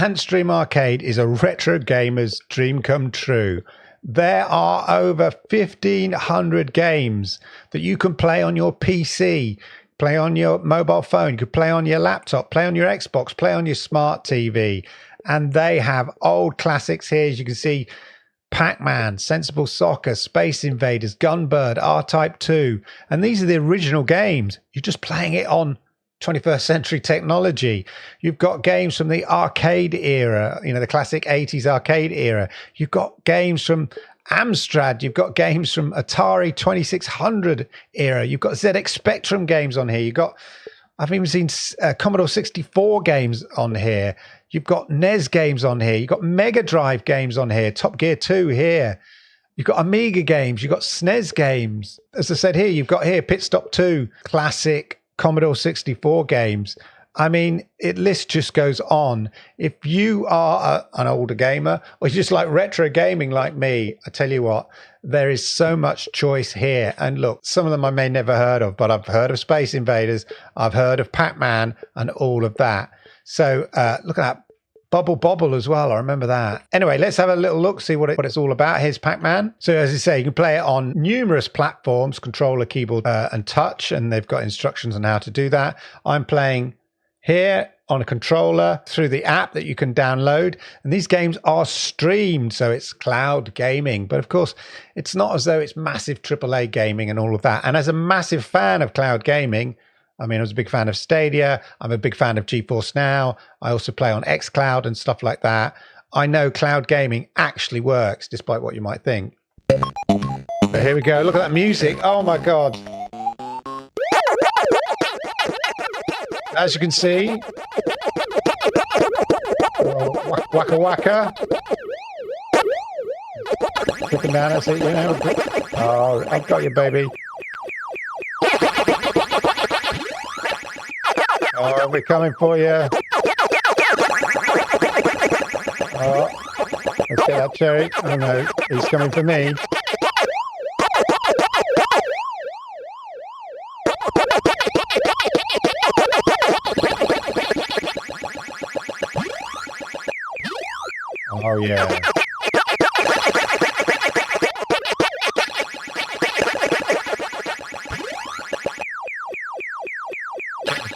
Antstream Arcade is a retro gamer's dream come true. There are over 1,500 games that you can play on your PC, play on your mobile phone, you can play on your laptop, play on your Xbox, play on your smart TV. And they have old classics here. As you can see, Pac-Man, Sensible Soccer, Space Invaders, Gunbird, R-Type 2. And these are the original games. You're just playing it on 21st century technology. You've got games from the arcade era, you know, the classic 80s arcade era. You've got games from Amstrad. You've got games from Atari 2600 era. You've got ZX Spectrum games on here. I've even seen Commodore 64 games on here. You've got NES games on here. You've got Mega Drive games on here. Top Gear 2 here. You've got Amiga games. You've got SNES games. As I said here, you've got here Pit Stop 2, classic Commodore 64 games. I mean, list just goes on. If you are an older gamer or you just like retro gaming like me, I tell you what, there is so much choice here. And look, some of them I may never heard of, but I've heard of Space Invaders, I've heard of Pac-Man and all of that. So look at that. Bubble Bobble as well. I remember that. Anyway, let's have a little look, see what it's all about. Here's Pac-Man. So as I say, you can play it on numerous platforms, controller, keyboard, and touch, and they've got instructions on how to do that. I'm playing here on a controller through the app that you can download. And these games are streamed, so it's cloud gaming. But of course, it's not as though it's massive AAA gaming and all of that. And as a massive fan of cloud gaming, I mean, I was a big fan of Stadia. I'm a big fan of GeForce Now. I also play on xCloud and stuff like that. I know cloud gaming actually works, despite what you might think. But here we go. Look at that music. Oh, my God. As you can see. Oh, waka waka. Looking down, that's it, you know. Oh, I've got you, baby. Oh, we're coming for you. Oh, let's get that cherry. Oh no, he's coming for me. Oh yeah.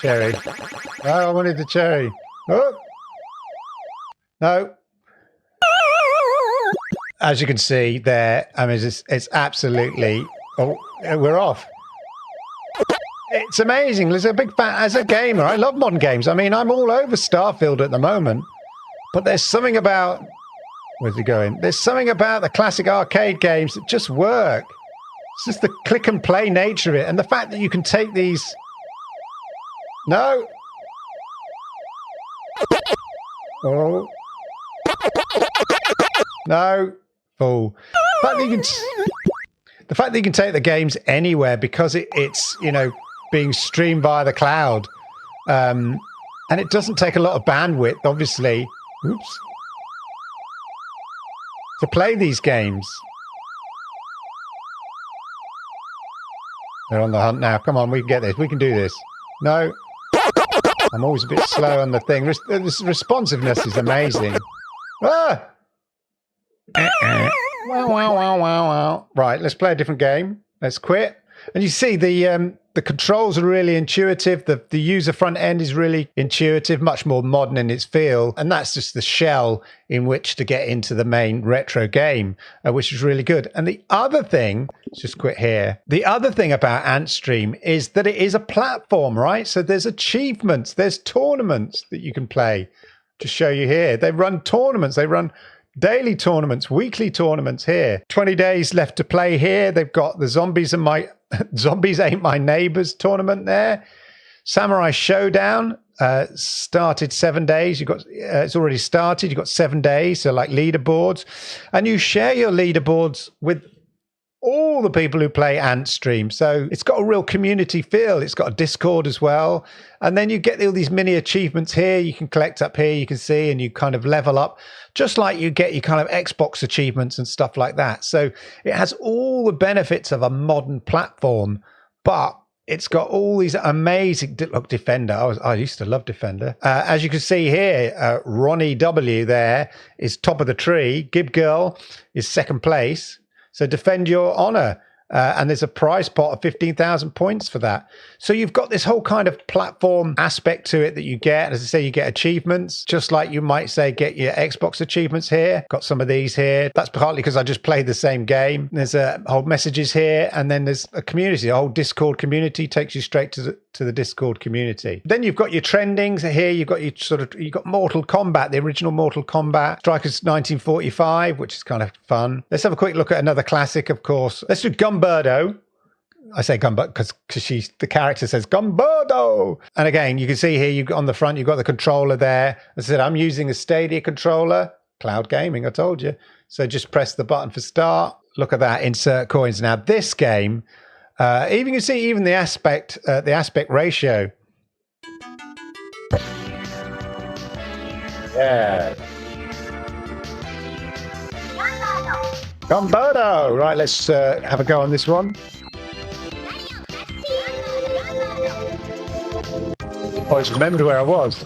Cherry. No, I wanted the cherry. Oh. No. As you can see there, I mean, it's absolutely... Oh, we're off. It's amazing. As a big fan, as a gamer, I love modern games. I mean, I'm all over Starfield at the moment. But there's something about... Where's he going? There's something about the classic arcade games that just work. It's just the click and play nature of it. And the fact that you can take these... No. Oh. No. Fool. The fact that you can take the games anywhere because it's, you know, being streamed via the cloud. And it doesn't take a lot of bandwidth, obviously. Oops. To play these games. They're on the hunt now. Come on, we can get this. We can do this. No. I'm always a bit slow on the thing. This responsiveness is amazing. Ah! Wow, wow, wow, wow, wow. Right, let's play a different game. Let's quit. And you see the controls are really intuitive. The user front end is really intuitive, much more modern in its feel. And that's just the shell in which to get into the main retro game, which is really good. And the other thing, let's just quit here. The other thing about Antstream is that it is a platform, right? So there's achievements, there's tournaments that you can play. To show you here, they run tournaments, they run daily tournaments, weekly tournaments here. 20 days left to play here. They've got the Zombies Ain't My Neighbors tournament there. Samurai Showdown started 7 days. It's already started. You've got 7 days, so like leaderboards. And you share your leaderboards with all the people who play Antstream. So it's got a real community feel. It's got a Discord as well. And then you get all these mini achievements here. You can collect up here, you can see, and you kind of level up, just like you get your kind of Xbox achievements and stuff like that. So it has all the benefits of a modern platform, but It's got all these amazing look. Defender. I used to love Defender. As you can see here, Ronnie W there is top of the tree. Gib Girl is second place. So defend your honor. And there's a prize pot of 15,000 points for that. So you've got this whole kind of platform aspect to it that you get. As I say, you get achievements, just like you might say, get your Xbox achievements here. Got some of these here. That's partly because I just played the same game. There's whole messages here. And then there's a community. A whole Discord community takes you straight to the Discord community. Then you've got your trendings here. You've got you've got Mortal Kombat, the original Mortal Kombat. Strikers 1945, which is kind of fun. Let's have a quick look at another classic, of course. Let's do Gumberto. I say Gumberto because the character says Gumberto. And again, you can see here, on the front, you've got the controller there. As I said, I'm using a Stadia controller. Cloud gaming, I told you. So just press the button for start. Look at that, insert coins. Now this game, even you can see even the aspect ratio. Yeah. Gumberto. Right, let's have a go on this one. I just remembered where I was.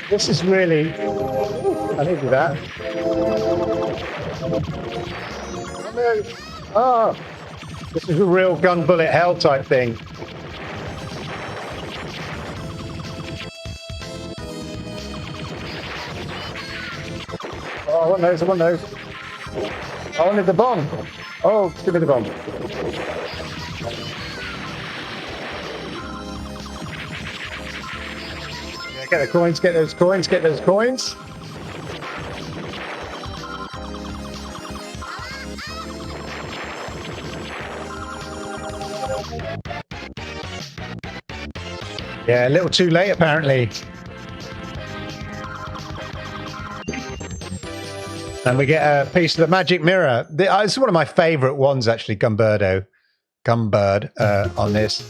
This is really... I need to do that. Oh, this is a real gun bullet hell type thing. Oh, I want those, I want those. I wanted the bomb. Oh, give me the bomb. Yeah, get the coins, get those coins, get those coins. Yeah, a little too late apparently. And we get a piece of the magic mirror. It's one of my favourite ones, actually, Gumbird on this.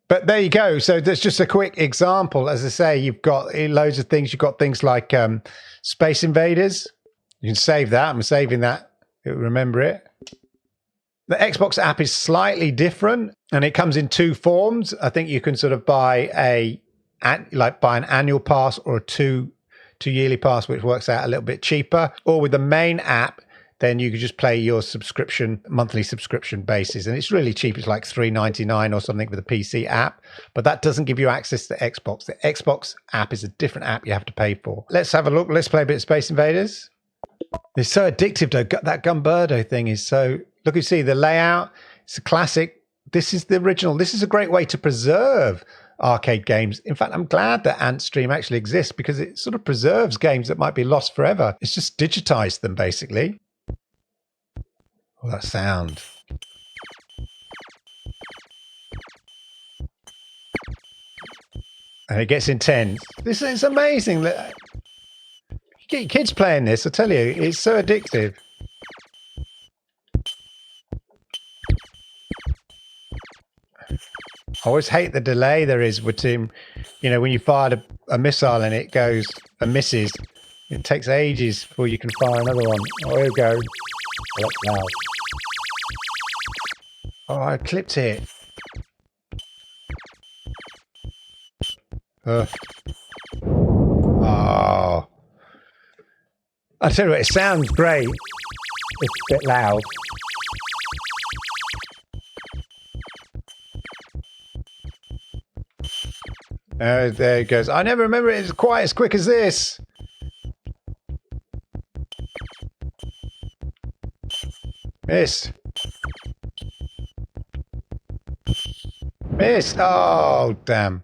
But there you go. So there's just a quick example. As I say, you've got loads of things. You've got things like Space Invaders. You can save that. I'm saving that. Remember it. The Xbox app is slightly different, and it comes in two forms. I think you can sort of buy an annual pass or a two yearly pass, which works out a little bit cheaper. Or with the main app, then you could just play your monthly subscription basis, and it's really cheap. It's like $3.99 or something with a PC app, but that doesn't give you access to Xbox. The Xbox app is a different app you have to pay for. Let's have a look. Let's play a bit of Space Invaders. It's so addictive, though. That Gumberto thing is so... Look, you see the layout. It's a classic. This is the original. This is a great way to preserve arcade games. In fact, I'm glad that Antstream actually exists because it sort of preserves games that might be lost forever. It's just digitized them, basically. Oh, that sound. And it gets intense. This is amazing. You get your kids playing this, I tell you. It's so addictive. I always hate the delay there is between, when you fired a missile and it goes and misses. It takes ages before you can fire another one. Oh, here we go. Oh, that's loud. Oh, I clipped it. Oh. I tell you what, it sounds great. It's a bit loud. There it goes. I never remember it as quite as quick as this. Missed. Missed. Oh, damn.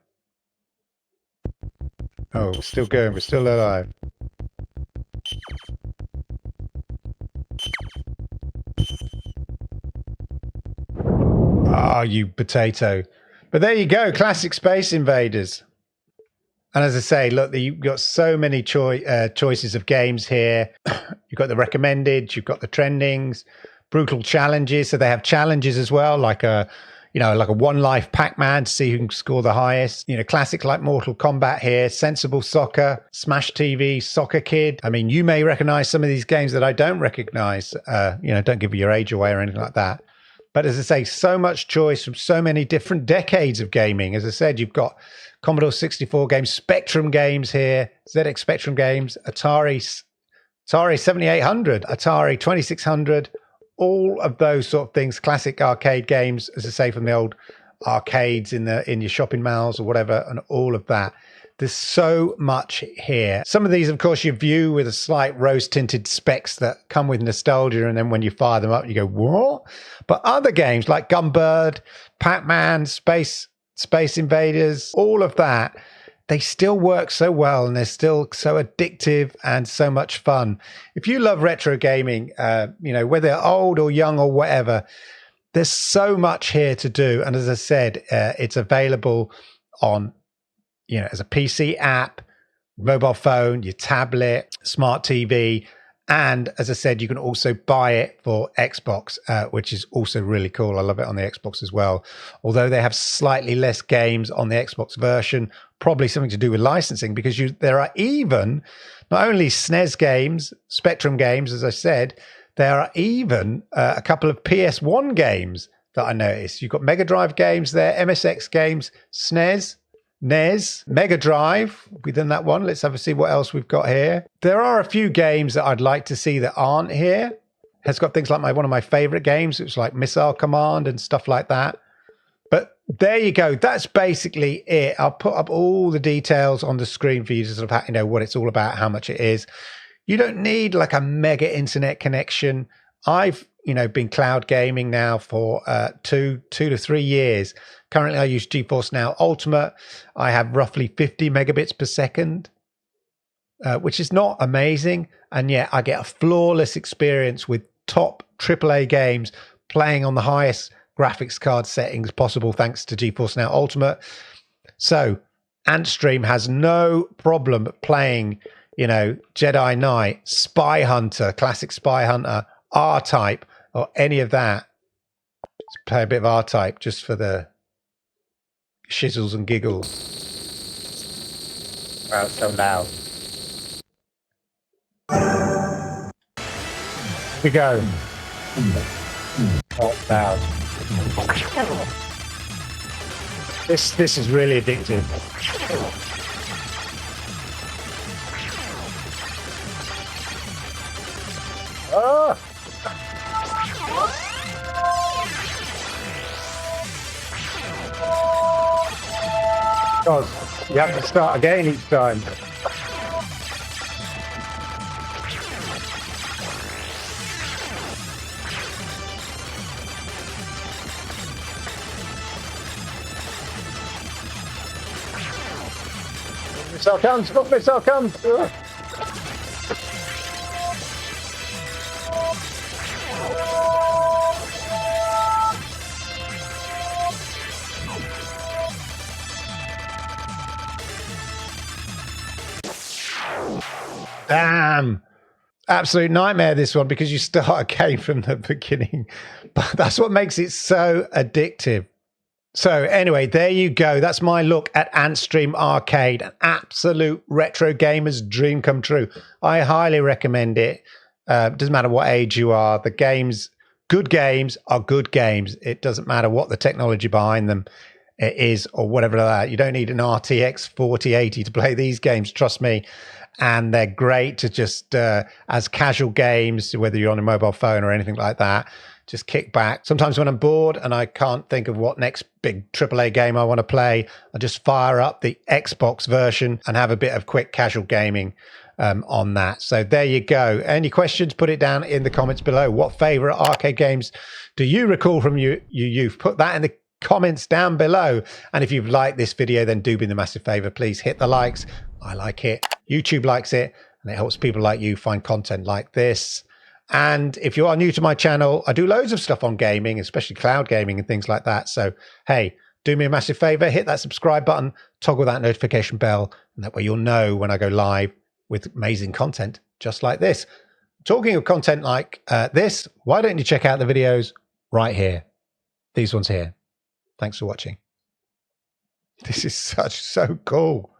Oh, we're still going. We're still alive. Oh, you potato. But there you go, classic Space Invaders. And as I say, look, you've got so many choices of games here. You've got the recommended, you've got the trendings, brutal challenges. So they have challenges as well, like like a one life Pac-Man to see who can score the highest. Classics like Mortal Kombat here, Sensible Soccer, Smash TV, Soccer Kid. I mean, you may recognize some of these games that I don't recognize. Don't give your age away or anything like that. But as I say, so much choice from so many different decades of gaming. As I said, you've got Commodore 64 games, Spectrum games here, ZX Spectrum games, Atari 7800, Atari 2600, all of those sort of things, classic arcade games, as I say, from the old arcades in your shopping malls or whatever, and all of that. There's so much here. Some of these, of course, you view with a slight rose-tinted specs that come with nostalgia, and then when you fire them up, you go, what? But other games like Gunbird, Pac-Man, Space Invaders, all of that, they still work so well, and they're still so addictive and so much fun. If you love retro gaming, whether old or young or whatever, there's so much here to do. And as I said, it's available on as a PC app, mobile phone, your tablet, smart TV. And as I said, you can also buy it for Xbox, which is also really cool. I love it on the Xbox as well. Although they have slightly less games on the Xbox version, probably something to do with licensing, because there are even not only SNES games, Spectrum games, as I said, there are even a couple of PS1 games that I noticed. You've got Mega Drive games there, MSX games, SNES, NES, Mega Drive within that one. Let's have a see what else we've got here. There are a few games that I'd like to see that aren't here. It's got things like one of my favorite games. It's like Missile Command and stuff like that. But there you go. That's basically it. I'll put up all the details on the screen for you to sort of what it's all about, how much it is. You don't need like a mega internet connection. I've been cloud gaming now for 2 to 3 years. Currently, I use GeForce Now Ultimate. I have roughly 50 megabits per second, which is not amazing. And yet I get a flawless experience with top AAA games playing on the highest graphics card settings possible thanks to GeForce Now Ultimate. So Antstream has no problem playing, Jedi Knight, Spy Hunter, classic Spy Hunter, R-Type, or any of that. Let's play a bit of R-Type just for the shizzles and giggles. Wow, it's so loud. Here we go. Oh, loud. This is really addictive. Oh! God, you have to start again each time. Missile comes, look, missile comes. Damn. Absolute nightmare, this one, because you start again from the beginning. But that's what makes it so addictive. So anyway, there you go. That's my look at Antstream Arcade, an absolute retro gamer's dream come true. I highly recommend it. Doesn't matter what age you are. The games, good games are good games. It doesn't matter what the technology behind them is or whatever like that. You don't need an RTX 4080 to play these games, trust me. And they're great to just as casual games, whether you're on a mobile phone or anything like that, just kick back. Sometimes when I'm bored and I can't think of what next big AAA game I want to play, I just fire up the Xbox version and have a bit of quick casual gaming on that. So there you go. Any questions, put it down in the comments below. What favorite arcade games do you recall from your youth? Put that in the comments down below. And if you've liked this video, then do me the massive favor, please hit the likes. I like it, YouTube likes it, and it helps people like you find content like this. And if you are new to my channel, I do loads of stuff on gaming, especially cloud gaming and things like that. So hey, do me a massive favor, hit that subscribe button, toggle that notification bell, and that way you'll know when I go live with amazing content just like this. Talking of content like this, why don't you check out the videos right here, these ones here. Thanks for watching. This is so cool.